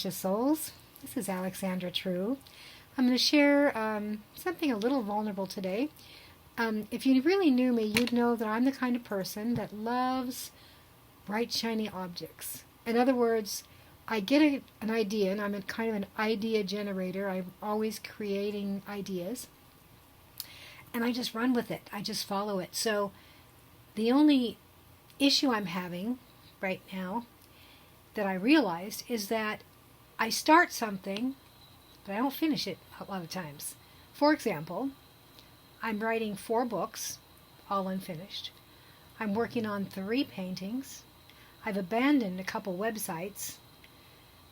precious souls. This is Alexandra True. I'm going to share something a little vulnerable today. If you really knew me, you'd know that I'm the kind of person that loves bright, shiny objects. In other words, I get an idea, and I'm a kind of an idea generator. I'm always creating ideas, and I just run with it. I just follow it. So the only issue I'm having right now that I realized is that I start something, but I don't finish it a lot of times. For example, I'm writing 4 books, all unfinished. I'm working on 3 paintings. I've abandoned a couple websites.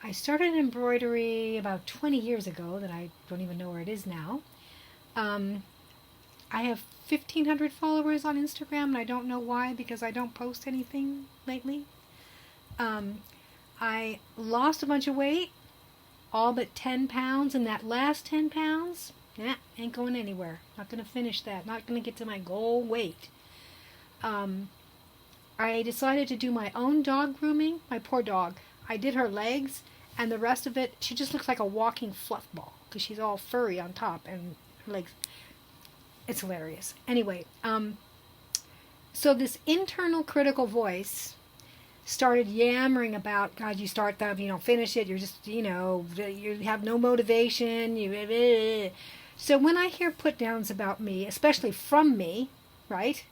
I started embroidery about 20 years ago that I don't even know where it is now. I have 1,500 followers on Instagram, and I don't know why, because I don't post anything lately. I lost a bunch of weight, all but 10 pounds, and that last 10 pounds, ain't going anywhere. Not going to finish that. Not going to get to my goal weight. I decided to do my own dog grooming. My poor dog. I did her legs, and the rest of it, she just looks like a walking fluff ball, because she's all furry on top, and her legs, it's hilarious. Anyway, so this internal critical voice started yammering about, God, you start that, you don't finish it, you're just, you have no motivation, So when I hear put downs about me, especially from me, right,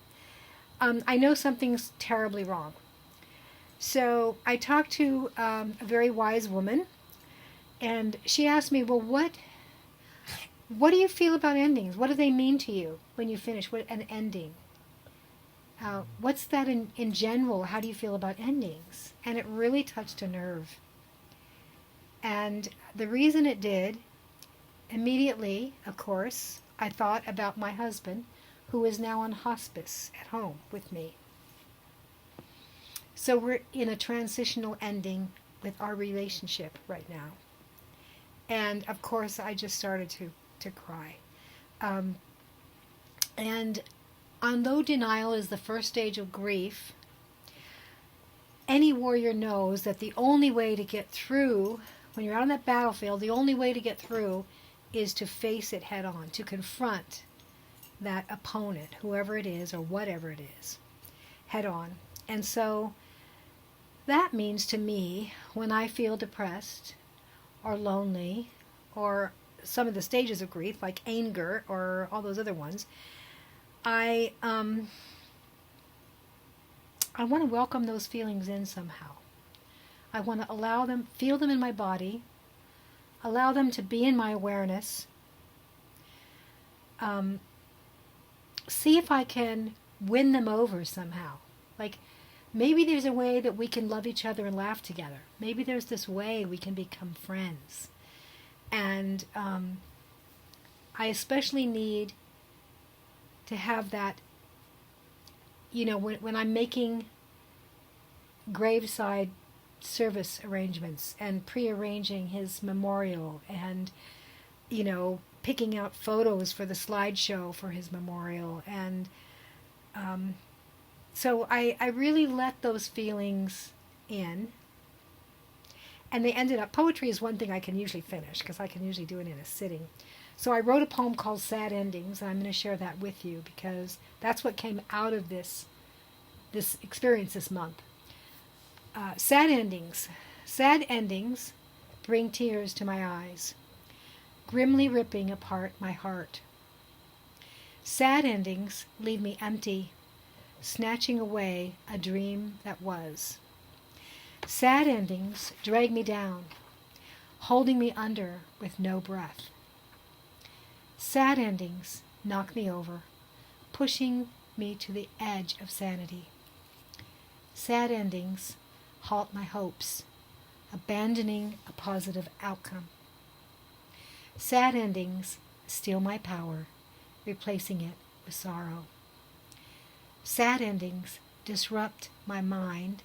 I know something's terribly wrong. So I talked to a very wise woman, and she asked me, well, what do you feel about endings? What do they mean to you when you finish an ending? What's that in general? How do you feel about endings? And it really touched a nerve. And the reason it did, immediately, of course, I thought about my husband, who is now on hospice at home with me. So we're in a transitional ending with our relationship right now. And of course, I just started to cry. And although denial is the first stage of grief, any warrior knows that the only way to get through, when you're out on that battlefield, the only way to get through is to face it head on, to confront that opponent, whoever it is or whatever it is, head on. And so that means to me, when I feel depressed or lonely, or some of the stages of grief, like anger or all those other ones, I want to welcome those feelings in somehow. I want to allow them, feel them in my body, allow them to be in my awareness, see if I can win them over somehow. Like, maybe there's a way that we can love each other and laugh together. Maybe there's this way we can become friends. And I especially need to have that, when I'm making graveside service arrangements and prearranging his memorial and, picking out photos for the slideshow for his memorial. And so I really let those feelings in. And they ended up, poetry is one thing I can usually finish, because I can usually do it in a sitting. So I wrote a poem called Sad Endings, and I'm going to share that with you, because that's what came out of this experience this month. Sad endings. Sad endings bring tears to my eyes, grimly ripping apart my heart. Sad endings leave me empty, snatching away a dream that was. Sad endings drag me down, holding me under with no breath. Sad endings knock me over, pushing me to the edge of sanity. Sad endings halt my hopes, abandoning a positive outcome. Sad endings steal my power, replacing it with sorrow. Sad endings disrupt my mind,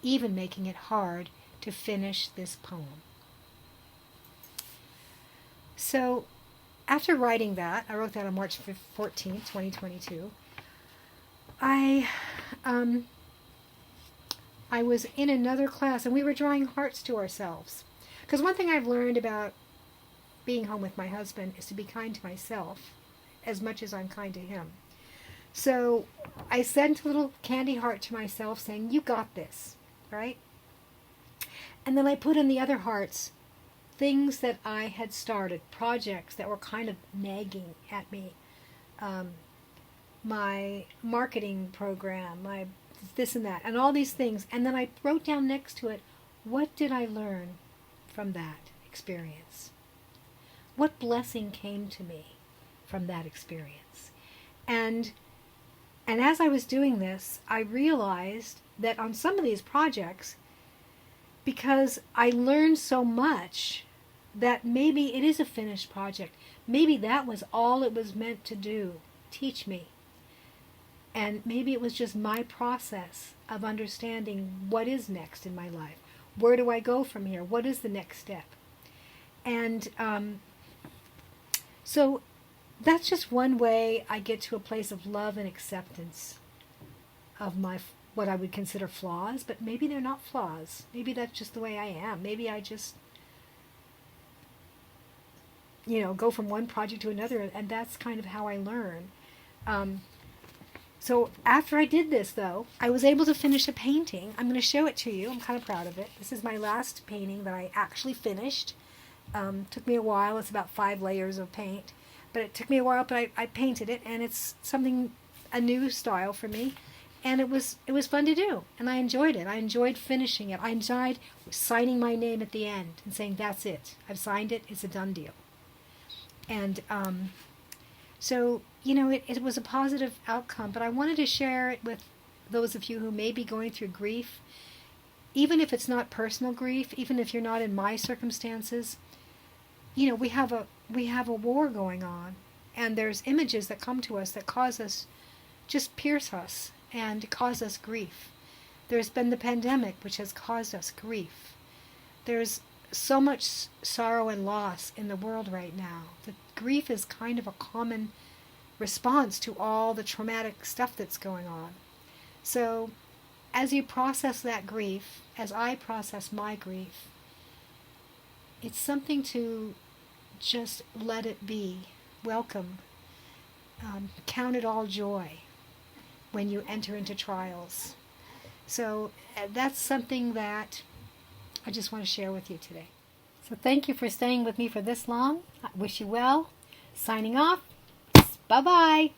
even making it hard to finish this poem. So, after writing that, I wrote that on March 14th, 2022, I was in another class, and we were drawing hearts to ourselves. Because one thing I've learned about being home with my husband is to be kind to myself as much as I'm kind to him. So I sent a little candy heart to myself saying, you got this, right? And then I put in the other hearts things that I had started, projects that were kind of nagging at me. My marketing program, my this and that, and all these things. And then I wrote down next to it, what did I learn from that experience? What blessing came to me from that experience? And as I was doing this, I realized that on some of these projects, because I learned so much, that maybe it is a finished project. Maybe that was all it was meant to do, teach me. And maybe it was just my process of understanding what is next in my life. Where do I go from here? What is the next step? And so that's just one way I get to a place of love and acceptance of my what I would consider flaws, but maybe they're not flaws. Maybe that's just the way I am. Maybe I just, go from one project to another, and that's kind of how I learn. So after I did this, though, I was able to finish a painting. I'm going to show it to you. I'm kind of proud of it. This is my last painting that I actually finished. Took me a while. It's about 5 layers of paint. But it took me a while, but I painted it, and it's a new style for me. And it was fun to do, and I enjoyed it. I enjoyed finishing it. I enjoyed signing my name at the end and saying, that's it. I've signed it. It's a done deal. And so, it was a positive outcome, but I wanted to share it with those of you who may be going through grief, even if it's not personal grief, even if you're not in my circumstances. We have a war going on, and there's images that come to us that just pierce us and cause us grief. There's been the pandemic, which has caused us grief. There's so much sorrow and loss in the world right now. The grief is kind of a common response to all the traumatic stuff that's going on. So as you process that grief, as I process my grief, it's something to just let it be. Welcome. Count it all joy when you enter into trials. So that's something that I just want to share with you today. So thank you for staying with me for this long. I wish you well. Signing off. Bye-bye.